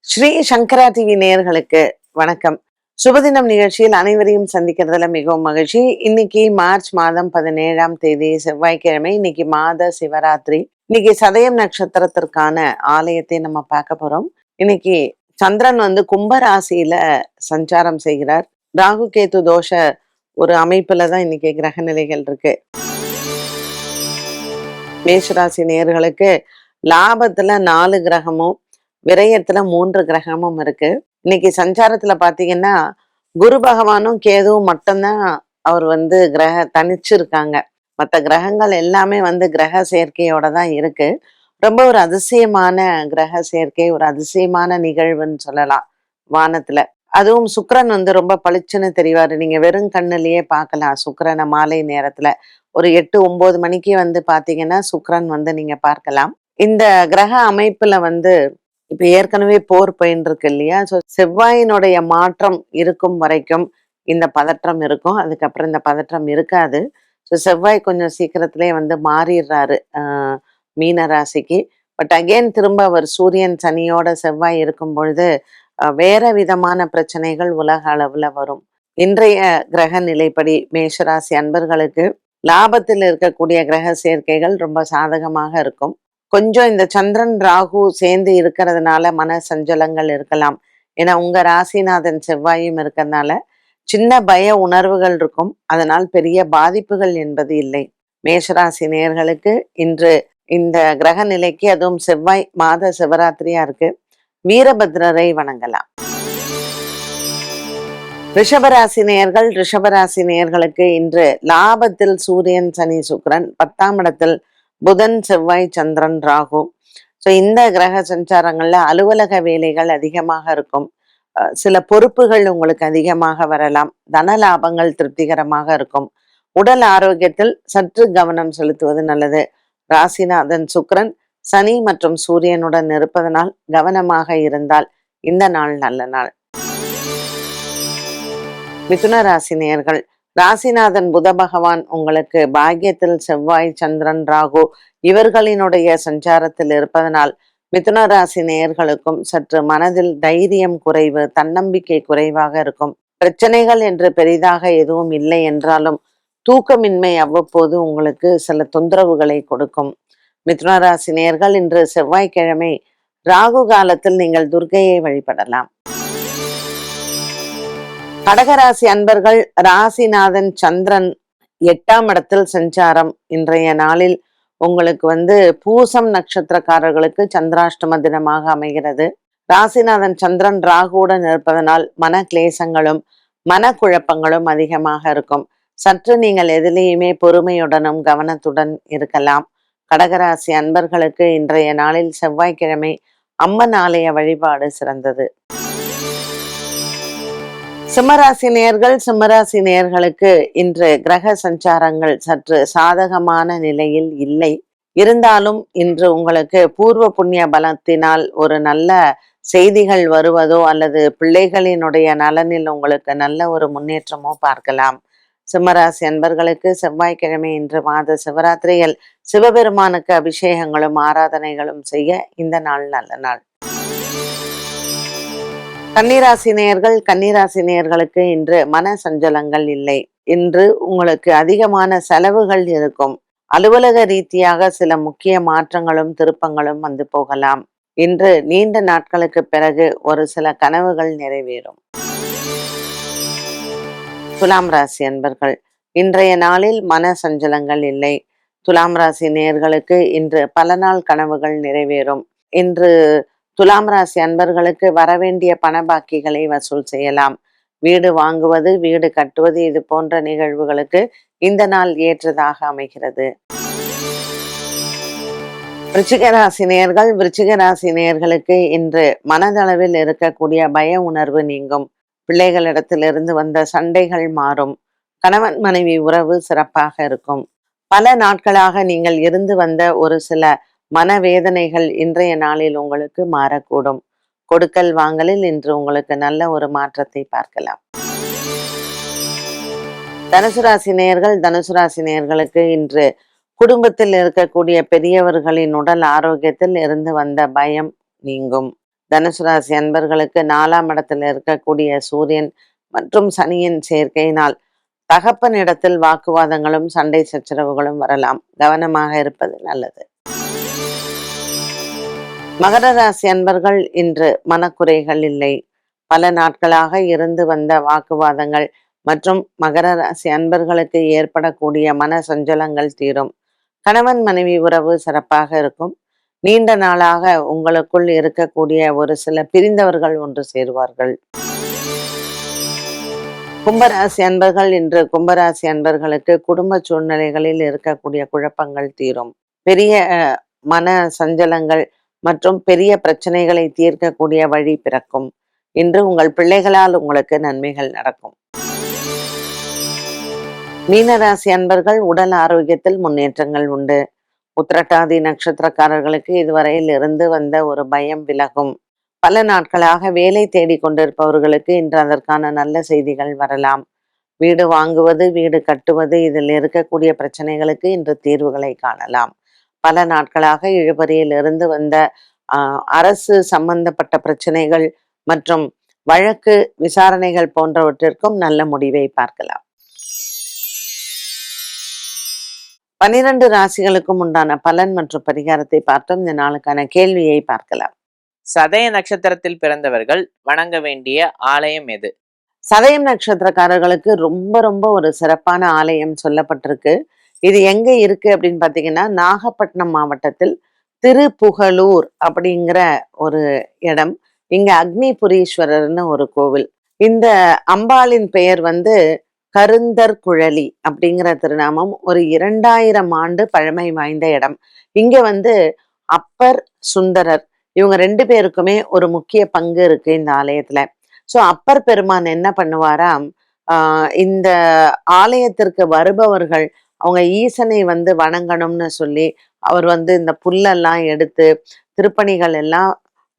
ஸ்ரீ சங்கரா TV நேயர்களுக்கு வணக்கம். சுபதினம் நிகழ்ச்சியில் அனைவரையும் சந்திக்கிறதுல மிகவும் மகிழ்ச்சி. இன்னைக்கு மார்ச் மாதம் 17ஆம் தேதி செவ்வாய்க்கிழமை. இன்னைக்கு மாத சிவராத்திரி. இன்னைக்கு சதயம் நட்சத்திரத்திற்கான ஆலயத்தை நம்ம பார்க்க போறோம். இன்னைக்கு சந்திரன் கும்ப ராசியில சஞ்சாரம் செய்கிறார். ராகு கேது தோஷ ஒரு அமைப்புல தான் இன்னைக்கு கிரக நிலைகள் இருக்கு. மேஷராசி நேயர்களுக்கு லாபத்துல 4 கிரகமும் விரயத்துல 3 கிரகமும் இருக்கு. இன்னைக்கு சஞ்சாரத்துல பாத்தீங்கன்னா குரு பகவானும் கேதுவும் மட்டும்தான் அவர் கிரக தனிச்சிருக்காங்க. மற்ற கிரகங்கள் எல்லாமே கிரக சேர்க்கையோட தான் இருக்கு. ரொம்ப ஒரு அதிசயமான கிரக சேர்க்கை, ஒரு அதிசயமான நிகழ்வுன்னு சொல்லலாம் வானத்துல. அதுவும் சுக்கிரன் ரொம்ப பளிச்சுன்னு தெரிவாரு. நீங்க வெறும் கண்ணுலயே பார்க்கலாம் சுக்கிரனை மாலை நேரத்துல. ஒரு 8-9 மணிக்கு பாத்தீங்கன்னா சுக்கிரன் நீங்க பார்க்கலாம். இந்த கிரக அமைப்புல இப்ப ஏற்கனவே போர் போயின்னு இருக்கு இல்லையா? ஸோ செவ்வாயினுடைய மாற்றம் இருக்கும் வரைக்கும் இந்த பதற்றம் இருக்கும். அதுக்கப்புறம் இந்த பதற்றம் இருக்காது. ஸோ செவ்வாய் கொஞ்சம் சீக்கிரத்திலே மாறிடுறாரு மீன ராசிக்கு. பட் அகெயின் திரும்ப அவர் சூரியன் சனியோட செவ்வாய் இருக்கும் பொழுது வேற விதமான பிரச்சனைகள் உலக அளவுல வரும். இன்றைய கிரக நிலைப்படி மேஷராசி அன்பர்களுக்கு லாபத்தில் இருக்கக்கூடிய கிரக சேர்க்கைகள் ரொம்ப சாதகமாக இருக்கும். கொஞ்சம் இந்த சந்திரன் ராகு சேர்ந்து இருக்கிறதுனால மன சஞ்சலங்கள் இருக்கலாம். ஏன்னா உங்க ராசிநாதன் செவ்வாயும் இருக்கிறதுனால சின்ன பய உணர்வுகள் இருக்கும். அதனால் பெரிய பாதிப்புகள் என்பது இல்லை. மேஷராசி நேயர்களுக்கு இன்று இந்த கிரக நிலைக்கு, அதுவும் செவ்வாய் மாத சிவராத்திரியா இருக்கு, வீரபத்ரரை வணங்கலாம். ரிஷபராசி நேயர்களுக்கு இன்று லாபத்தில் சூரியன் சனி சுக்கிரன், 10ஆம் இடத்தில் புதன் செவ்வாய் சந்திரன் ராகு. ஸோ இந்த கிரக சஞ்சாரங்கள்ல அலுவலக வேலைகள் அதிகமாக இருக்கும். சில பொறுப்புகள் உங்களுக்கு அதிகமாக வரலாம். தன லாபங்கள் திருப்திகரமாக இருக்கும். உடல் ஆரோக்கியத்தில் சற்று கவனம் செலுத்துவது நல்லது. ராசிநாதன் சுக்கிரன் சனி மற்றும் சூரியனுடன் இருப்பதனால் கவனமாக இருந்தால் இந்த நாள் நல்ல நாள். மிதுன ராசி நேயர்கள், ராசிநாதன் புத பகவான் உங்களுக்கு பாக்கியத்தில் செவ்வாய் சந்திரன் ராகு இவர்களினுடைய சஞ்சாரத்தில் இருப்பதனால் மிதுன ராசி நேயர்களுக்கும் சற்று மனதில் தைரியம் குறைவு, தன்னம்பிக்கை குறைவாக இருக்கும். பிரச்சனைகள் என்று பெரிதாக எதுவும் இல்லை என்றாலும் தூக்கமின்மை அவ்வப்போது உங்களுக்கு சில தொந்தரவுகளை கொடுக்கும். மிதுன ராசி நேயர்கள் இன்று செவ்வாய்க்கிழமை ராகு காலத்தில் நீங்கள் துர்க்கையை வழிபடலாம். கடகராசி அன்பர்கள், ராசிநாதன் சந்திரன் 8ஆம் இடத்தில் சஞ்சாரம். இன்றைய நாளில் உங்களுக்கு பூசம் நட்சத்திரக்காரர்களுக்கு சந்திராஷ்டம தினமாக அமைகிறது. ராசிநாதன் சந்திரன் ராகுவுடன் இருப்பதனால் மன கிளேசங்களும் மனக்குழப்பங்களும் அதிகமாக இருக்கும். சற்று நீங்கள் எதிலேயுமே பொறுமையுடனும் கவனத்துடன் இருக்கலாம். கடகராசி அன்பர்களுக்கு இன்றைய நாளில் செவ்வாய்க்கிழமை அம்மன் ஆலய வழிபாடு சிறந்தது. சிம்மராசி நேயர்களுக்கு இன்று கிரக சஞ்சாரங்கள் சற்று சாதகமான நிலையில் இல்லை. இருந்தாலும் இன்று உங்களுக்கு பூர்வ புண்ணிய பலத்தினால் ஒரு நல்ல செய்திகள் வருவதோ அல்லது பிள்ளைகளினுடைய நலனில் உங்களுக்கு நல்ல ஒரு முன்னேற்றமோ பார்க்கலாம். சிம்மராசி அன்பர்களுக்கு செவ்வாய்க்கிழமை இன்று மாத சிவராத்திரியில் சிவபெருமானுக்கு அபிஷேகங்களும் ஆராதனைகளும் செய்ய இந்த நாள் நல்ல நாள். கன்னிராசி நேயர்களுக்கு இன்று மன சஞ்சலங்கள் இல்லை. இன்று உங்களுக்கு அதிகமான செலவுகள் இருக்கும். அலுவலக ரீதியாக சில முக்கிய மாற்றங்களும் திருப்பங்களும் போகலாம். இன்று நீண்ட நாட்களுக்கு பிறகு ஒரு சில கனவுகள் நிறைவேறும். துலாம் ராசி அன்பர்கள், இன்றைய நாளில் மன சஞ்சலங்கள் இல்லை. துலாம் ராசி நேயர்களுக்கு இன்று பல நாள் கனவுகள் நிறைவேறும். இன்று துலாம் ராசி அன்பர்களுக்கு வரவேண்டிய பண பாக்கிகளை வசூல் செய்யலாம். வீடு வாங்குவது, வீடு கட்டுவது, இது போன்ற நிகழ்வுகளுக்கு இந்த நாள் ஏற்றதாக அமைகிறது. விருச்சிக ராசி நேயர்களுக்கு இன்று மனதளவில் இருக்கக்கூடிய பய உணர்வு நீங்கும். பிள்ளைகளிடத்திலிருந்து வந்த சண்டைகள் மாறும். கணவன் மனைவி உறவு சிறப்பாக இருக்கும். பல நாட்களாக நீங்கள் இருந்து வந்த ஒரு சில மனவேதனைகள் இன்றைய நாளில் உங்களுக்கு மாறக்கூடும். கொடுக்கல் வாங்கலில் இன்று உங்களுக்கு நல்ல ஒரு மாற்றத்தை பார்க்கலாம். தனுசு ராசி நேயர்களுக்கு இன்று குடும்பத்தில் இருக்கக்கூடிய பெரியவர்களின் உடல் ஆரோக்கியத்தில் இருந்து வந்த பயம் நீங்கும். தனுசு ராசி அன்பர்களுக்கு 4ஆம் இடத்தில் இருக்கக்கூடிய சூரியன் மற்றும் சனியின் சேர்க்கையினால் தகப்பனிடத்தில் வாக்குவாதங்களும் சண்டை சச்சரவுகளும் வரலாம். கவனமாக இருப்பது நல்லது. மகர ராசி அன்பர்கள் இன்று மனக்குறைகள் இல்லை. பல நாட்களாக இருந்து வந்த வாக்குவாதங்கள் மற்றும் மகர ராசி அன்பர்களுக்கு ஏற்படக்கூடிய மன சஞ்சலங்கள் தீரும். கணவன் மனைவி உறவு சிறப்பாக இருக்கும். நீண்ட நாளாக உங்களுக்குள் இருக்கக்கூடிய ஒரு சில பிரிந்தவர்கள் ஒன்று சேருவார்கள். கும்பராசி அன்பர்கள் இன்று கும்பராசி அன்பர்களுக்கு குடும்ப சூழ்நிலைகளில் இருக்கக்கூடிய குழப்பங்கள் தீரும். பெரிய மன சஞ்சலங்கள் மற்றும் பெரிய பிரச்சனைகளை தீர்க்கக்கூடிய வழி பிறக்கும். இன்று உங்கள் பிள்ளைகளால் உங்களுக்கு நன்மைகள் நடக்கும். மீனராசி அன்பர்கள் உடல் ஆரோக்கியத்தில் முன்னேற்றங்கள் உண்டு. உத்திரட்டாதி நட்சத்திரக்காரர்களுக்கு இதுவரையில் இருந்து வந்த ஒரு பயம் விலகும். பல நாட்களாக வேலை தேடி கொண்டிருப்பவர்களுக்கு இன்று அதற்கான நல்ல செய்திகள் வரலாம். வீடு வாங்குவது, வீடு கட்டுவது, இதில் இருக்கக்கூடிய பிரச்சனைகளுக்கு இன்று தீர்வுகளை காணலாம். பல நாட்களாக இழுபறியில் இருந்து வந்த அரசு சம்பந்தப்பட்ட பிரச்சனைகள் மற்றும் வழக்கு விசாரணைகள் போன்றவற்றிற்கும் நல்ல முடிவை பார்க்கலாம். 12 ராசிகளுக்கும் உண்டான பலன் மற்றும் பரிகாரத்தை பார்த்தோம். இந்த நாளுக்கான கேள்வியை பார்க்கலாம். சதய நட்சத்திரத்தில் பிறந்தவர்கள் வணங்க வேண்டிய ஆலயம் எது? சதயம் நட்சத்திரக்காரர்களுக்கு ரொம்ப ரொம்ப ஒரு சிறப்பான ஆலயம் சொல்லப்பட்டிருக்கு. இது எங்க இருக்கு அப்படின்னு பாத்தீங்கன்னா, நாகப்பட்டினம் மாவட்டத்தில் திருப்புகலூர் அப்படிங்கிற ஒரு இடம். இங்க அக்னிபுரீஸ்வரர்னு ஒரு கோவில். இந்த அம்பாளின் பெயர் கருந்தர் குழலி அப்படிங்கிற திருநாமம். ஒரு 2000 ஆண்டு பழமை வாய்ந்த இடம். இங்க அப்பர் சுந்தரர் இவங்க 2 பேருக்குமே ஒரு முக்கிய பங்கு இருக்கு இந்த ஆலயத்துல. ஸோ அப்பர் பெருமான் என்ன பண்ணுவாராம், இந்த ஆலயத்திற்கு வருபவர்கள் அவங்க ஈசனை வணங்கணும்னு சொல்லி அவர் இந்த புல்லெல்லாம் எடுத்து திருப்பணிகள் எல்லாம்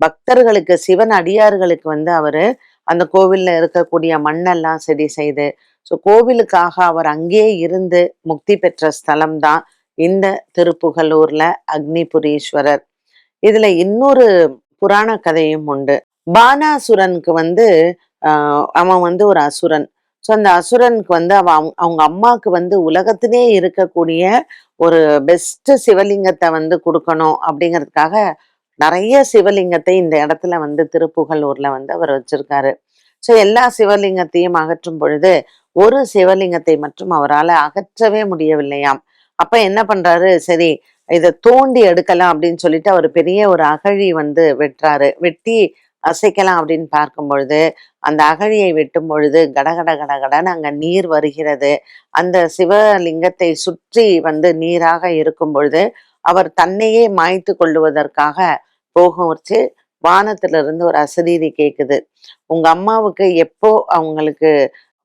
பக்தர்களுக்கு, சிவன் அடியார்களுக்கு அவரு அந்த கோவில்ல இருக்கக்கூடிய மண்ணெல்லாம் சரி செய்து, ஸோ கோவிலுக்காக அவர் அங்கேயே இருந்து முக்தி பெற்ற ஸ்தலம் தான் இந்த திருப்புகலூர்ல அக்னிபுரீஸ்வரர். இதுல இன்னொரு புராண கதையும் உண்டு. பானாசுரனுக்கு அவன் ஒரு அசுரன். ஸோ அந்த அசுரனுக்கு அவங்க அம்மாவுக்கு உலகத்திலே இருக்கக்கூடிய ஒரு பெஸ்ட் சிவலிங்கத்தை கொடுக்கணும் அப்படிங்கிறதுக்காக நிறைய சிவலிங்கத்தை இந்த இடத்துல திருப்புகலூர்ல அவர் வச்சிருக்காரு. ஸோ எல்லா சிவலிங்கத்தையும் அகற்றும் பொழுது ஒரு சிவலிங்கத்தை மட்டும் அவரால் அகற்றவே முடியவில்லையாம். அப்ப என்ன பண்றாரு, சரி இதை தோண்டி எடுக்கலாம் அப்படின்னு சொல்லிட்டு அவர் பெரிய ஒரு அகழி வெட்டுறாரு. வெட்டி அசைக்கலாம் அப்படின்னு பார்க்கும் பொழுது அந்த அகழியை வெட்டும் பொழுது கடகட கடகடன்னு அங்க நீர் வருகிறது. அந்த சிவலிங்கத்தை சுற்றி நீராக இருக்கும் பொழுது அவர் தன்னையே மாய்த்து கொள்ளுவதற்காக போகும் வச்சு வானத்திலிருந்து ஒரு அசரீரி கேக்குது, உங்க அம்மாவுக்கு எப்போ அவங்களுக்கு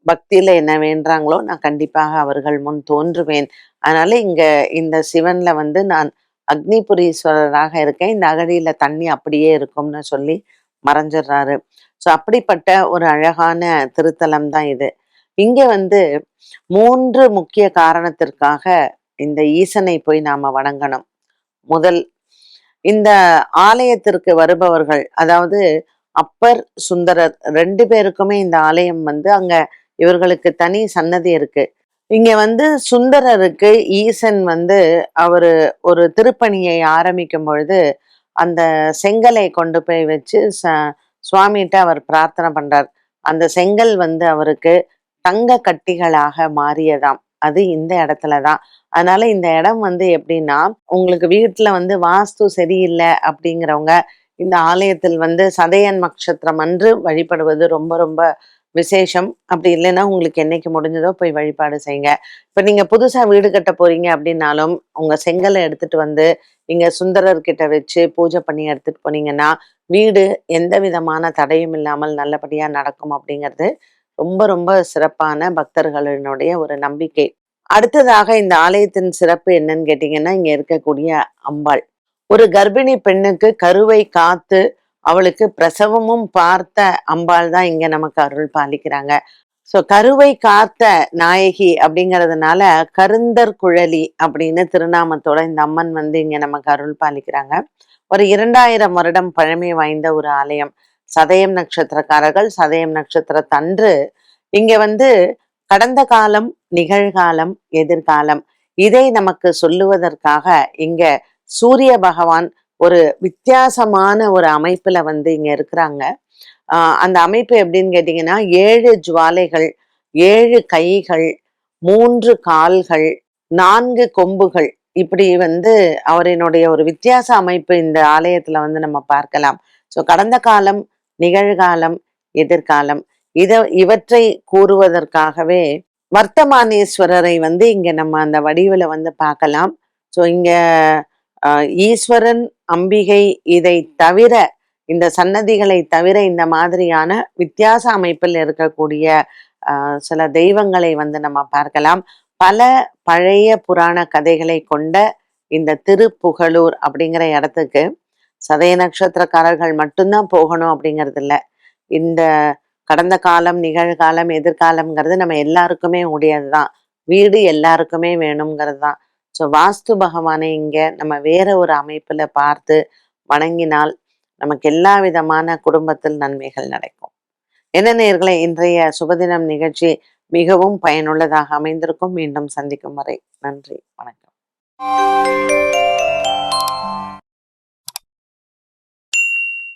பக்தியில என்ன வேண்டாங்களோ நான் கண்டிப்பாக அவர்கள் முன் தோன்றுவேன். அதனால இங்க இந்த சிவன்ல நான் அக்னிபுரீஸ்வரராக இருக்கேன், இந்த அகழியில தண்ணி அப்படியே இருக்கும்னு சொல்லி மறைஞ்சிடுறாரு. ஸோ அப்படிப்பட்ட ஒரு அழகான திருத்தலம் தான் இது. இங்க 3 முக்கிய காரணத்திற்காக இந்த ஈசனை போய் நாம வணங்கணும். முதல், இந்த ஆலயத்திற்கு வருபவர்கள், அதாவது அப்பர் சுந்தரர் 2 பேருக்குமே இந்த ஆலயம் அங்க இவர்களுக்கு தனி சன்னதி இருக்கு. இங்க சுந்தரருக்கு ஈசன் அவரு ஒரு திருப்பணியை ஆரம்பிக்கும் பொழுது அந்த செங்கலை கொண்டு போய் வச்சு சுவாமிகிட்ட அவர் பிரார்த்தனை பண்றார். அந்த செங்கல் அவருக்கு தங்க கட்டிகளாக மாறியதாம். அது இந்த இடத்துலதான். அதனால இந்த இடம் எப்படின்னா, உங்களுக்கு வீட்டுல வாஸ்து சரியில்லை அப்படிங்கிறவங்க இந்த ஆலயத்தில் சதயன் நட்சத்திரம் அன்று வழிபடுவது ரொம்ப ரொம்ப விசேஷம். அப்படி இல்லைன்னா உங்களுக்கு என்னைக்கு முடிஞ்சதோ போய் வழிபாடு செய்யுங்க. இப்ப நீங்க புதுசா வீடு கட்ட போறீங்க அப்படின்னாலும் உங்க செங்கலை எடுத்துட்டு இங்க சுந்தரர்கிட்ட வச்சு பூஜை பண்ணி எடுத்துட்டு போனீங்கன்னா வீடு எந்த விதமான தடையும் இல்லாமல் நல்லபடியா நடக்கும் அப்படிங்கிறது ரொம்ப ரொம்ப சிறப்பான பக்தர்களினுடைய ஒரு நம்பிக்கை. அடுத்ததாக இந்த ஆலயத்தின் சிறப்பு என்னன்னு கேட்டீங்கன்னா, இங்க இருக்கக்கூடிய அம்பாள் ஒரு கர்ப்பிணி பெண்ணுக்கு கருவை காத்து அவளுக்கு பிரசவமும் பார்த்த அம்பாள் தான் இங்க நமக்கு அருள் பாலிக்கிறாங்க. ஸோ கருவை காத்த நாயகி அப்படிங்கிறதுனால கருந்தர் குழலி அப்படின்னு திருநாமத்தோட இந்த அம்மன் வந்து இங்க நமக்கு அருள் பாலிக்கிறாங்க. ஒரு 2000 வருடம் பழமை வாய்ந்த ஒரு ஆலயம். சதயம் நட்சத்திரக்காரர்கள் சதயம் நட்சத்திரத்தன்று இங்க வந்து கடந்த காலம், நிகழ்காலம், எதிர்காலம் இதை நமக்கு சொல்லுவதற்காக இங்க சூரிய பகவான் ஒரு வித்தியாசமான ஒரு அமைப்புல வந்து இங்க இருக்கிறாங்க. அந்த அமைப்பு எப்படின்னு கேட்டீங்கன்னா 7 ஜுவாலைகள், 7 கைகள், 3 கால்கள், 4 கொம்புகள் இப்படி வந்து அவரினுடைய ஒரு வித்தியாச அமைப்பு இந்த ஆலயத்துல வந்து நம்ம பார்க்கலாம். ஸோ கடந்த காலம், நிகழ்காலம், எதிர்காலம் இவற்றை கூறுவதற்காகவே வர்த்தமானேஸ்வரரை வந்து இங்க நம்ம அந்த வடிவுல வந்து பார்க்கலாம். ஸோ இங்க ஈஸ்வரன், அம்பிகை இதை தவிர இந்த சன்னதிகளை தவிர இந்த மாதிரியான வித்தியாச அமைப்பில் இருக்கக்கூடிய சில தெய்வங்களை வந்து நம்ம பார்க்கலாம். பல பழைய புராண கதைகளை கொண்ட இந்த திருப்புகழூர் அப்படிங்கிற இடத்துக்கு சதய நட்சத்திரக்காரர்கள் மட்டும்தான் போகணும் அப்படிங்கிறது இல்லை. இந்த கடந்த காலம், நிகழ்காலம், எதிர்காலம்ங்கிறது நம்ம எல்லாருக்குமே உடையதுதான். வீடு எல்லாருக்குமே வேணுங்கிறது தான். ஸோ வாஸ்து பகவானை இங்க நம்ம வேற ஒரு அமைப்புல பார்த்து வணங்கினால் நமக்கு எல்லா விதமான குடும்பத்தில் நன்மைகள் நடக்கும். என்ன நேயர்களே, இன்றைய சுபதினம் நிகழ்ச்சி மிகவும் பயனுள்ளதாக அமைந்திருக்கும். மீண்டும் சந்திக்கும் வரை நன்றி, வணக்கம்.